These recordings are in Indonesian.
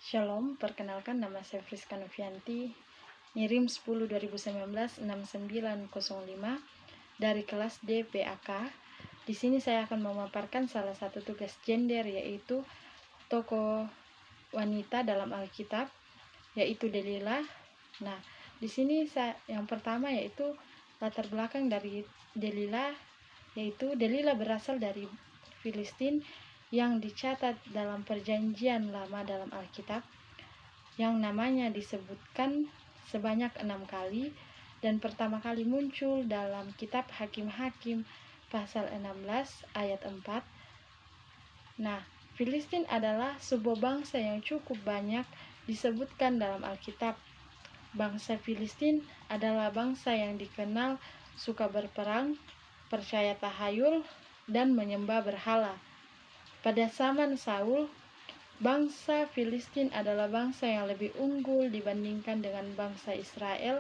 Shalom, perkenalkan nama saya Friska Novianti, ngirim 10/2019 6905 dari kelas D PAK. Di sini saya akan memaparkan salah satu tugas gender, yaitu tokoh wanita dalam Alkitab, yaitu Delilah. Nah, di sini yang pertama yaitu latar belakang dari Delilah, yaitu Delilah berasal dari Filistin yang dicatat dalam Perjanjian Lama dalam Alkitab, yang namanya disebutkan sebanyak 6 kali, dan pertama kali muncul dalam kitab Hakim-Hakim pasal 16 ayat 4. Nah, Filistin adalah sebuah bangsa yang cukup banyak disebutkan dalam Alkitab. Bangsa Filistin adalah bangsa yang dikenal suka berperang, percaya tahayul, dan menyembah berhala. Pada zaman Saul, bangsa Filistin adalah bangsa yang lebih unggul dibandingkan dengan bangsa Israel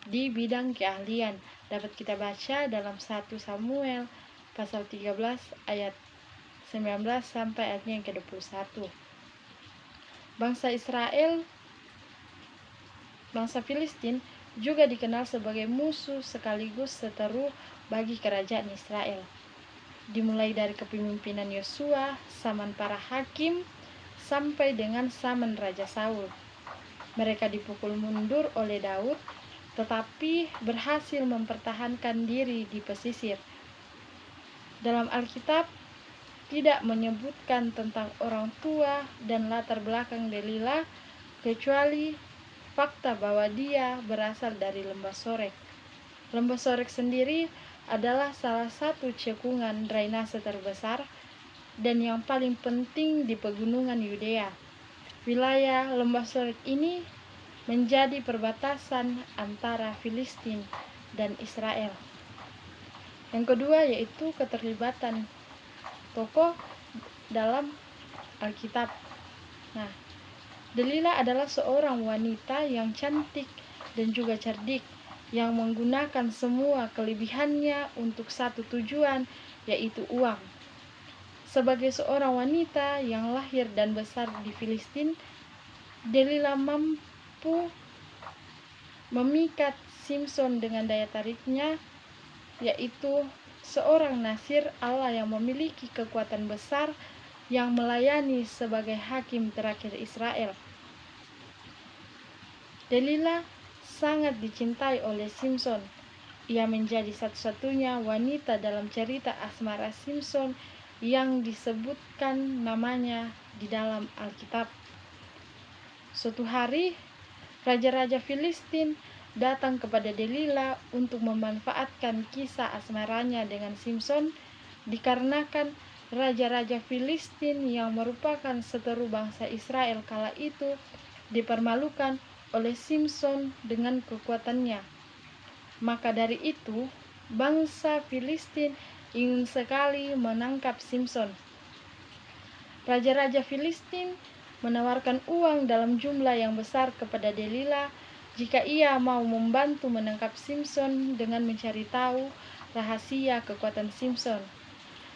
di bidang keahlian. Dapat kita baca dalam 1 Samuel pasal 13 ayat 19 sampai ayatnya yang ke-21. Bangsa Filistin juga dikenal sebagai musuh sekaligus seteru bagi kerajaan Israel. Dimulai dari kepemimpinan Yosua, zaman para hakim, sampai dengan zaman Raja Saul. Mereka dipukul mundur oleh Daud, tetapi berhasil mempertahankan diri di pesisir. Dalam Alkitab tidak menyebutkan tentang orang tua dan latar belakang Delilah, kecuali fakta bahwa dia berasal dari Lembah Sorek. Lembah Sorek sendiri adalah salah satu cekungan drainase terbesar dan yang paling penting di pegunungan Yudea. Wilayah Lembah Sorek ini menjadi perbatasan antara Filistin dan Israel. Yang kedua yaitu keterlibatan tokoh dalam Alkitab. Nah, Delilah adalah seorang wanita yang cantik dan juga cerdik, yang menggunakan semua kelebihannya untuk satu tujuan, yaitu uang. Sebagai seorang wanita yang lahir dan besar di Filistin, Delilah mampu memikat Simson dengan daya tariknya, yaitu seorang nasir Allah yang memiliki kekuatan besar yang melayani sebagai hakim terakhir Israel. Delilah sangat dicintai oleh Simson. Ia menjadi satu-satunya wanita dalam cerita asmara Simson yang disebutkan namanya di dalam Alkitab. Suatu hari, raja-raja Filistin datang kepada Delilah untuk memanfaatkan kisah asmaranya dengan Simson, dikarenakan raja-raja Filistin yang merupakan seteru bangsa Israel kala itu dipermalukan oleh Simson dengan kekuatannya. Maka dari itu, bangsa Filistin ingin sekali menangkap Simson. Raja-raja Filistin menawarkan uang dalam jumlah yang besar kepada Delilah jika ia mau membantu menangkap Simson dengan mencari tahu rahasia kekuatan Simson.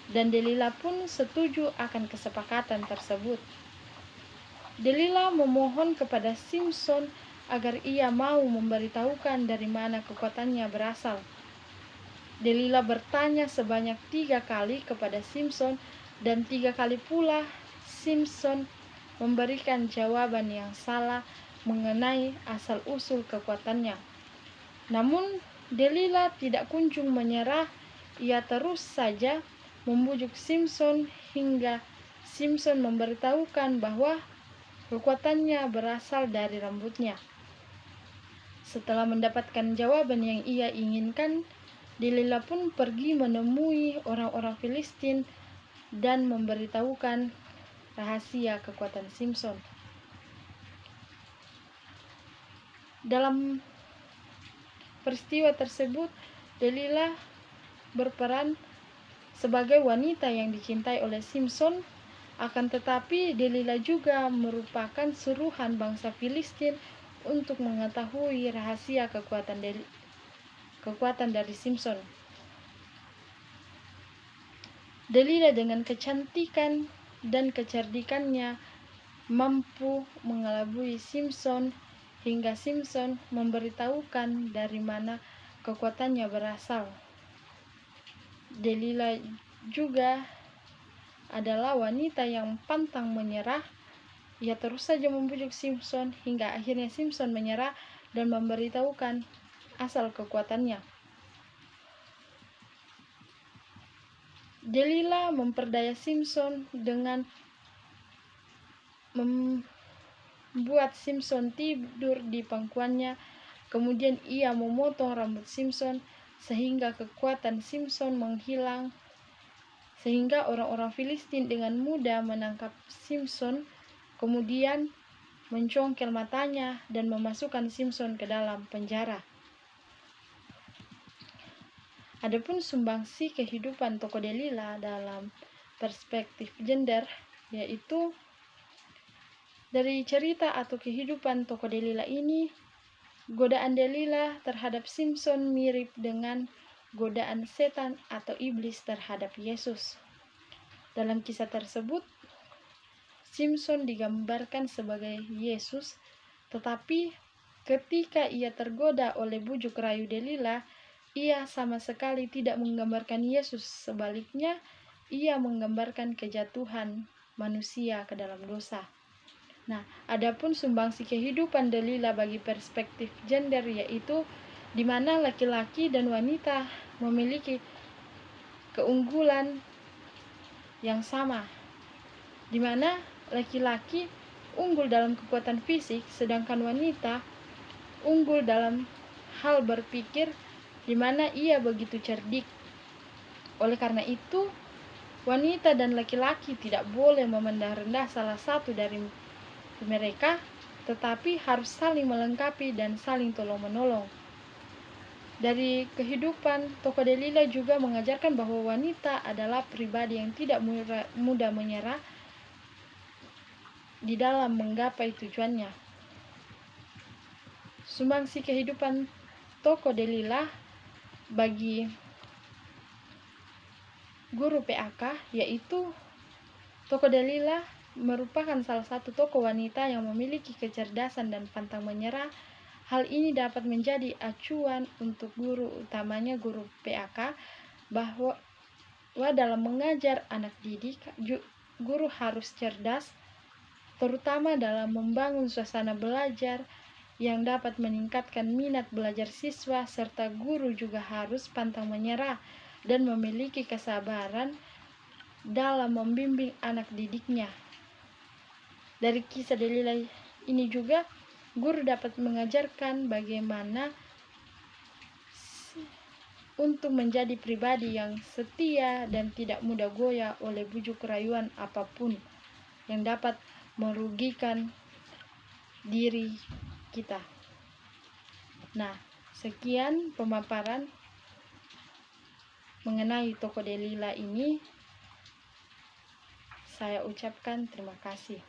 Dan Delilah pun setuju akan kesepakatan tersebut. Delilah memohon kepada Simson agar ia mau memberitahukan dari mana kekuatannya berasal. Delilah bertanya sebanyak 3 kali kepada Simson, dan 3 kali pula Simson memberikan jawaban yang salah mengenai asal-usul kekuatannya. Namun Delilah tidak kunjung menyerah. Ia terus saja membujuk Simson hingga Simson memberitahukan bahwa kekuatannya berasal dari rambutnya. Setelah mendapatkan jawaban yang ia inginkan, Delilah pun pergi menemui orang-orang Filistin dan memberitahukan rahasia kekuatan Simson. Dalam peristiwa tersebut, Delilah berperan sebagai wanita yang dicintai oleh Simson, akan tetapi Delilah juga merupakan suruhan bangsa Filistin untuk mengetahui rahasia kekuatan dari Simson. Delilah dengan kecantikan dan kecerdikannya mampu mengelabui Simson hingga Simson memberitahukan dari mana kekuatannya berasal. Delila juga adalah wanita yang pantang menyerah. Ia terus saja membujuk Simson hingga akhirnya Simson menyerah dan memberitahukan asal kekuatannya. Delila memperdaya Simson dengan membuat Simson tidur di pangkuannya. Kemudian ia memotong rambut Simson sehingga kekuatan Simson menghilang, sehingga orang-orang Filistin dengan mudah menangkap Simson, kemudian mencongkel matanya dan memasukkan Simson ke dalam penjara. Adapun sumbangsi kehidupan tokoh Delila dalam perspektif gender, yaitu dari cerita atau kehidupan tokoh Delila ini, godaan Delila terhadap Simson mirip dengan godaan setan atau iblis terhadap Yesus. Dalam kisah tersebut, Simson digambarkan sebagai Yesus, tetapi ketika ia tergoda oleh bujuk rayu Delila, ia sama sekali tidak menggambarkan Yesus. Sebaliknya, ia menggambarkan kejatuhan manusia ke dalam dosa. Nah, adapun sumbangsi kehidupan Delila bagi perspektif gender, yaitu di mana laki-laki dan wanita memiliki keunggulan yang sama, di mana laki-laki unggul dalam kekuatan fisik, sedangkan wanita unggul dalam hal berpikir, di mana ia begitu cerdik. Oleh karena itu, wanita dan laki-laki tidak boleh memandang rendah salah satu dari mereka, tetapi harus saling melengkapi dan saling tolong-menolong. Dari kehidupan tokoh Delila juga mengajarkan bahwa wanita adalah pribadi yang tidak mudah menyerah di dalam menggapai tujuannya. Sumbangsi kehidupan tokoh Delila bagi guru PAK, yaitu tokoh Delila merupakan salah satu tokoh wanita yang memiliki kecerdasan dan pantang menyerah. Hal ini dapat menjadi acuan untuk guru, utamanya guru PAK, bahwa dalam mengajar anak didik, guru harus cerdas, terutama dalam membangun suasana belajar yang dapat meningkatkan minat belajar siswa, serta guru juga harus pantang menyerah dan memiliki kesabaran dalam membimbing anak didiknya. Dari kisah Delila ini juga, guru dapat mengajarkan bagaimana untuk menjadi pribadi yang setia dan tidak mudah goyah oleh bujuk rayuan apapun yang dapat merugikan diri kita. Nah, sekian pemaparan mengenai tokoh Delila ini. Saya ucapkan terima kasih.